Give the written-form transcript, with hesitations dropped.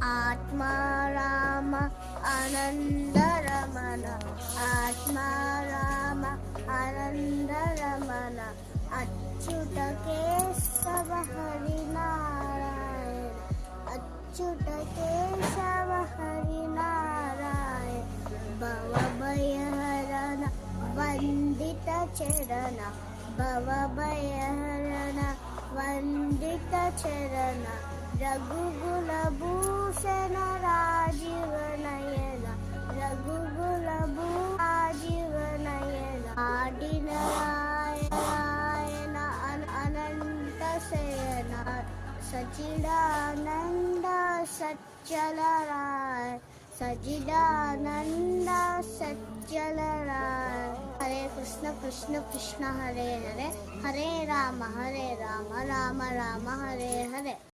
आत्मा राम आनंद रमण, आत्मा राम आनंद रमण, अच्युत केशव हरि नारायण, अच्युत केशव हरि नारायण, भव भयहरण वंदित चरण, भव भयहरण वंदित चरण, रघुकुल भूषण राजीव नयन, रघुकुल राजीव नयन, आदिनारायण अनंत शयन, सच्चिदानंद सच्चल राय, सच्चिदानंद सच्चल राय। हरे कृष्ण कृष्ण कृष्ण हरे हरे, हरे राम राम राम हरे हरे।